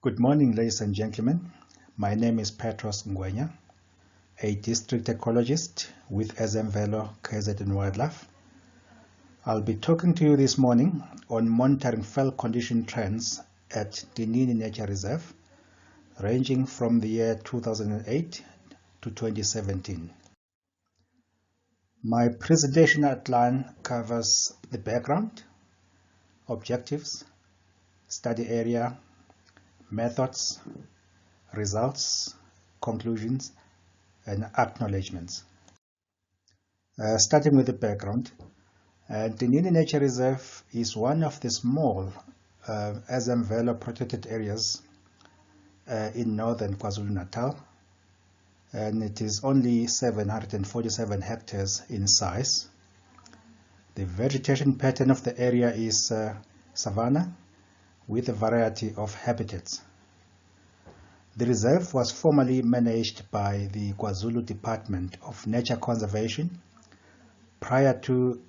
Good morning, ladies and gentlemen. My name is PETROS Ngwenya, a district ecologist with Veld, KZN Wildlife. I'll be talking to you this morning on monitoring veld condition trends at Ntinini Nature Reserve, ranging from the year 2008 to 2017. My presentation outline covers the background, objectives, study area, methods, results, conclusions, and acknowledgements. Starting with the background, Ntinini Nature Reserve is one of the small Veld protected areas in northern KwaZulu-Natal, and it is only 747 hectares in size. The vegetation pattern of the area is savanna with a variety of habitats. The reserve was formerly managed by the KwaZulu Department of Nature Conservation prior to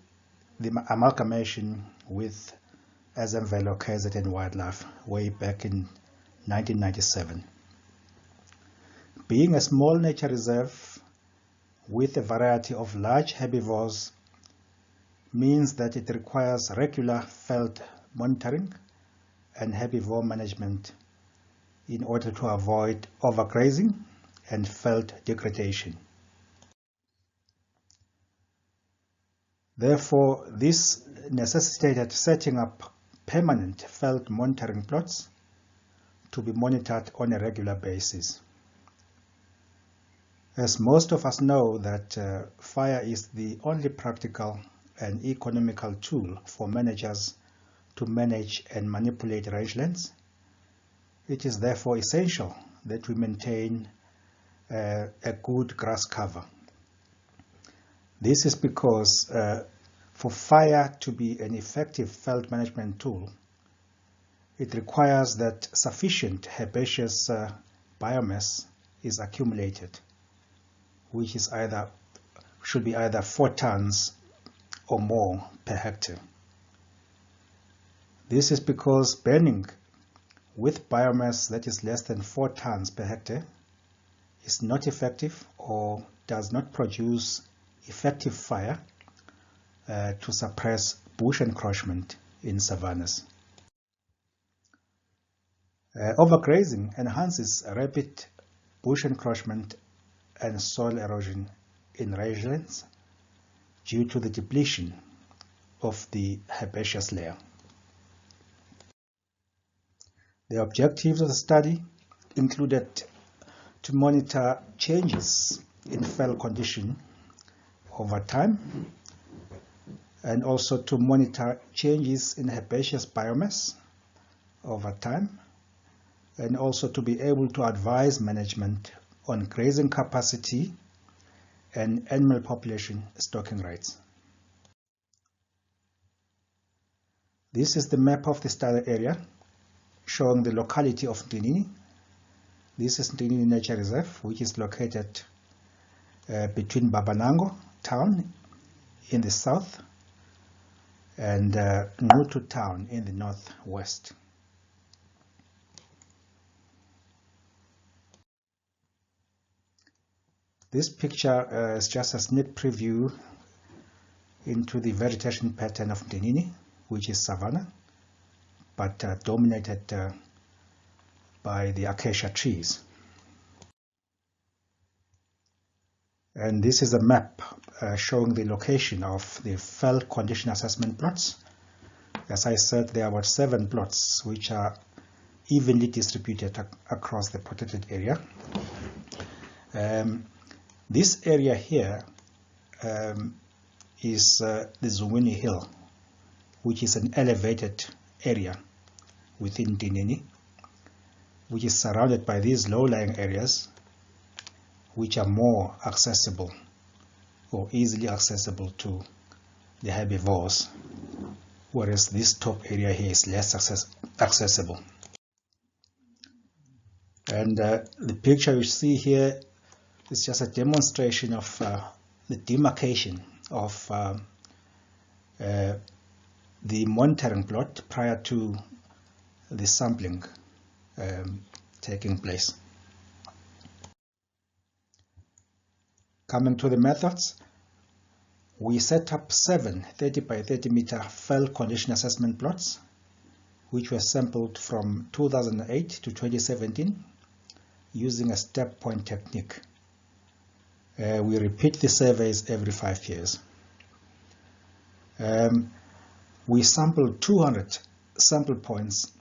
the amalgamation with Veld KZN Wildlife way back in 1997. Being a small nature reserve with a variety of large herbivores means that it requires regular veld monitoring and herbivore management in order to avoid overgrazing and veld degradation. Therefore, this necessitated setting up permanent veld monitoring plots to be monitored on a regular basis. As most of us know that fire is the only practical and economical tool for managers to manage and manipulate rangelands, it is therefore essential that we maintain a good grass cover. This is because for fire to be an effective veld management tool, it requires that sufficient herbaceous biomass is accumulated, which is should be either 4 tons or more per hectare. This is because burning with biomass that is less than 4 tons per hectare is not effective or does not produce effective fire to suppress bush encroachment in savannas. Overgrazing enhances rapid bush encroachment and soil erosion in rangelands due to the depletion of the herbaceous layer. The objectives of the study included to monitor changes in veld condition over time, and also to monitor changes in herbaceous biomass over time, and also to be able to advise management on grazing capacity and animal population stocking rates. This is the map of the study area showing the locality of Ntinini. This is Ntinini Nature Reserve, which is located between Babanango town in the south and Nutu town in the northwest. This picture is just a sneak preview into the vegetation pattern of Ntinini, which is savanna, but dominated by the acacia trees. And this is a map showing the location of the veld condition assessment plots. As I said, there are about 7 plots which are evenly distributed across the protected area. This area here is the Zungwini Hill, which is an elevated area within Ntinini, which is surrounded by these low-lying areas which are more accessible or easily accessible to the herbivores, whereas this top area here is less accessible. And the picture you see here is just a demonstration of the demarcation of the monitoring plot prior to the sampling taking place. Coming to the methods, we set up 7 30 by 30 meter fell condition assessment plots, which were sampled from 2008 to 2017 using a step point technique. We repeat the surveys every 5 years. We sampled 200 sample points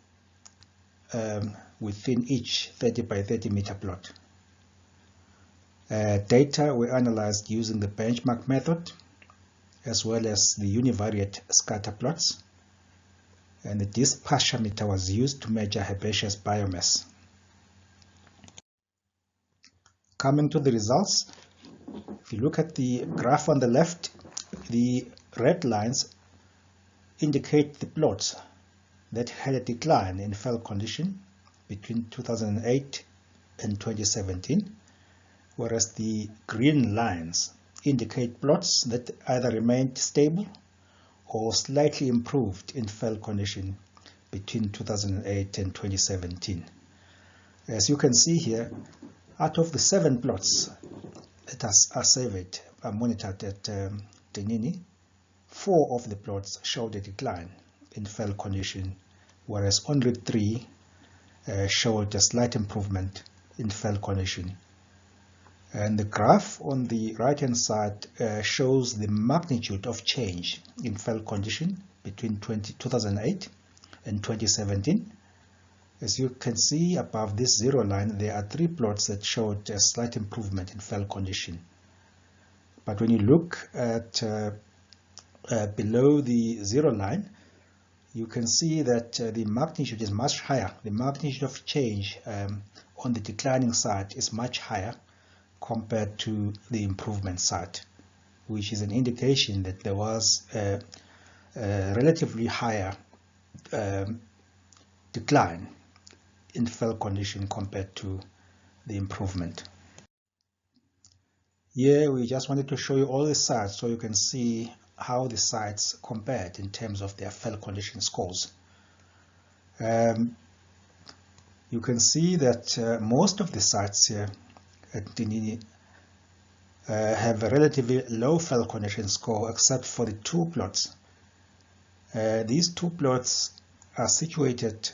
within each 30 by 30 meter plot. Data were analyzed using the benchmark method as well as the univariate scatter plots, and the dispatcher meter was used to measure herbaceous biomass. Coming to the results, if you look at the graph on the left, the red lines indicate the plots that had a decline in fell condition between 2008 and 2017, whereas the green lines indicate plots that either remained stable or slightly improved in fell condition between 2008 and 2017. As you can see here, out of the 7 plots that are surveyed, are monitored at Ntinini, 4 of the plots showed a decline in fell condition, whereas only 3 showed a slight improvement in fell condition. And the graph on the right hand side shows the magnitude of change in fell condition between 2008 and 2017. As you can see above this 0 line, there are 3 plots that showed a slight improvement in fell condition. But when you look at below the 0 line, you can see that the magnitude is much higher. The magnitude of change on the declining side is much higher compared to the improvement side, which is an indication that there was a relatively higher decline in fell condition compared to the improvement. Here we just wanted to show you all the sites so you can see how the sites compared in terms of their fell condition scores. You can see that most of the sites here at Ntinini have a relatively low fell condition score, except for the 2 plots. These 2 plots are situated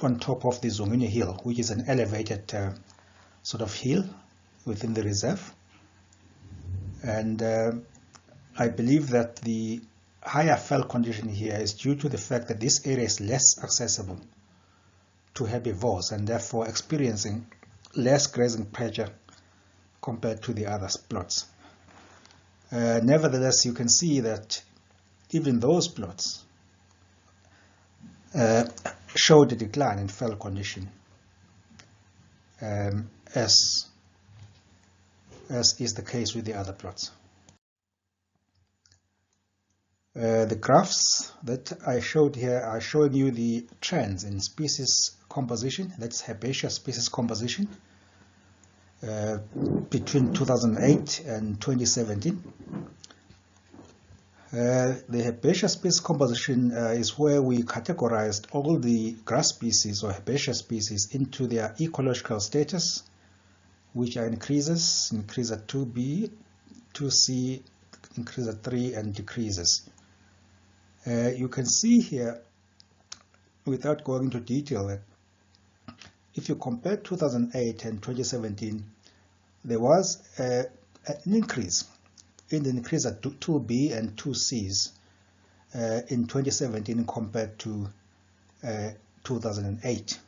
on top of the Zongwenya Hill, which is an elevated sort of hill within the reserve. And I believe that the higher fell condition here is due to the fact that this area is less accessible to herbivores and therefore experiencing less grazing pressure compared to the other plots. Nevertheless, you can see that even those plots showed a decline in fell condition, as is the case with the other plots. The graphs that I showed here are showing you the trends in species composition, that's herbaceous species composition, between 2008 and 2017. The herbaceous species composition is where we categorized all the grass species or herbaceous species into their ecological status, which are increases 2B, 2C, increases 3, and decreases. You can see here, without going into detail, that if you compare 2008 and 2017, there was an increase in the increase at 2B and 2Cs in 2017 compared to 2008.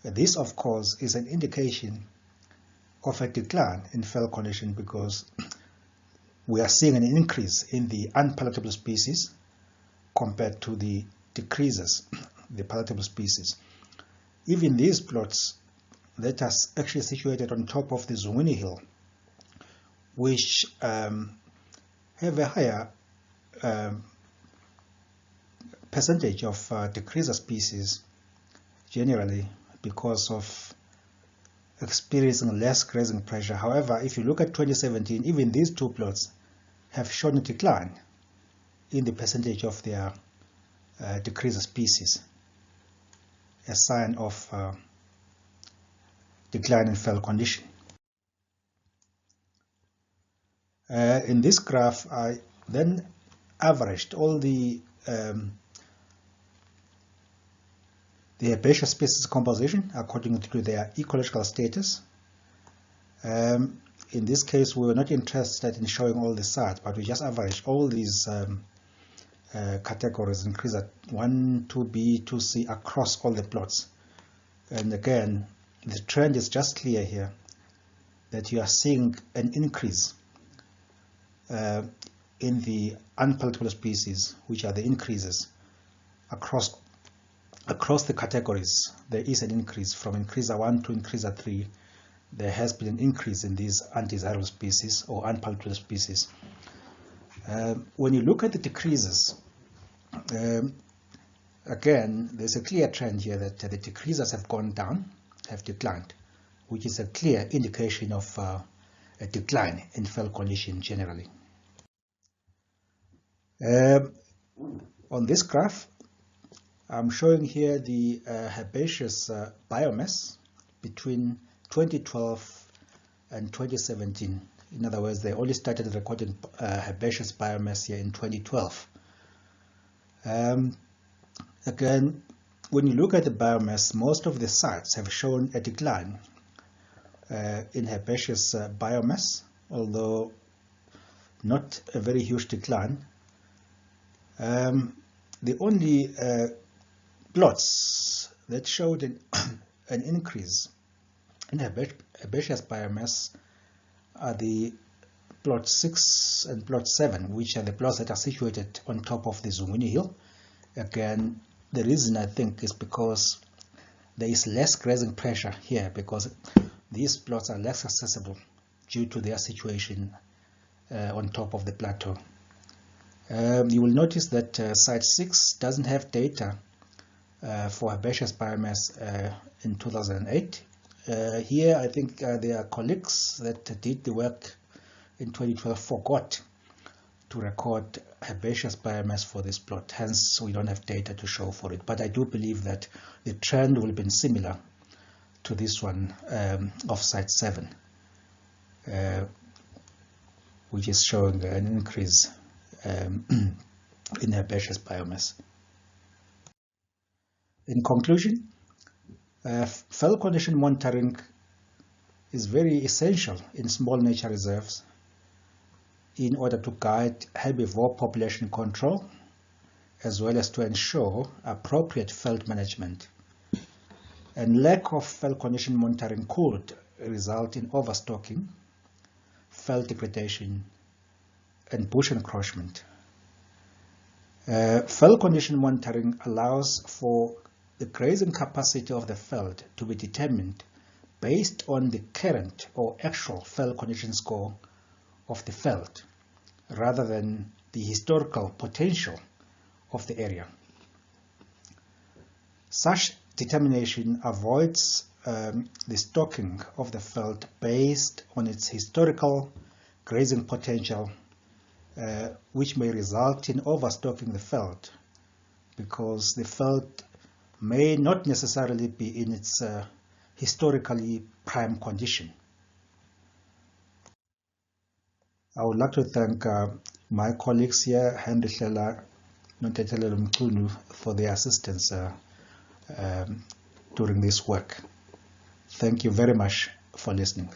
This, of course, is an indication of a decline in fell condition because we are seeing an increase in the unpalatable species compared to the decreases, the palatable species. Even these plots that are actually situated on top of the Zongwenya Hill, which have a higher percentage of decreaser species generally because of experiencing less grazing pressure. However, if you look at 2017, even these 2 plots have shown a decline in the percentage of their decreaser species, a sign of decline in fell condition. In this graph, I then averaged all the herbaceous species composition according to their ecological status. In this case, we were not interested in showing all the sites, but we just averaged all these categories, increase at 1, 2B, 2C across all the plots. And again, the trend is just clear here that you are seeing an increase in the unpalatable species, which are the increases across the categories. There is an increase from increaser 1 to increaser 3. There has been an increase in these undesirable species or unpalatable species. When you look at the decreases, again, there's a clear trend here that the decreases have gone down, have declined, which is a clear indication of a decline in fell condition generally. On this graph, I'm showing here the herbaceous biomass between 2012 and 2017. In other words, they only started recording herbaceous biomass here in 2012. Again, when you look at the biomass, most of the sites have shown a decline in herbaceous biomass, although not a very huge decline. The only plots that showed an increase in herbaceous biomass are the plot 6 and plot 7, which are the plots that are situated on top of the Zungwini Hill. Again, the reason I think is because there is less grazing pressure here, because these plots are less accessible due to their situation on top of the plateau. You will notice that site 6 doesn't have data for herbaceous biomass in 2008. Here, I think their colleagues that did the work in 2012 forgot to record herbaceous biomass for this plot. Hence, we don't have data to show for it. But I do believe that the trend will be similar to this one of site 7, which is showing an increase in herbaceous biomass. In conclusion, fell condition monitoring is very essential in small nature reserves in order to guide herbivore population control, as well as to ensure appropriate veld management. And lack of fell condition monitoring could result in overstocking, veld degradation, and bush encroachment. Fell condition monitoring allows for the grazing capacity of the veld to be determined based on the current or actual fell condition score of the veld, rather than the historical potential of the area. Such determination avoids the stocking of the veld based on its historical grazing potential, which may result in overstocking the veld, because the veld may not necessarily be in its historically prime condition. I would like to thank my colleagues here, Henry Hlela, Nontetelo Mkunu, for their assistance during this work. Thank you very much for listening.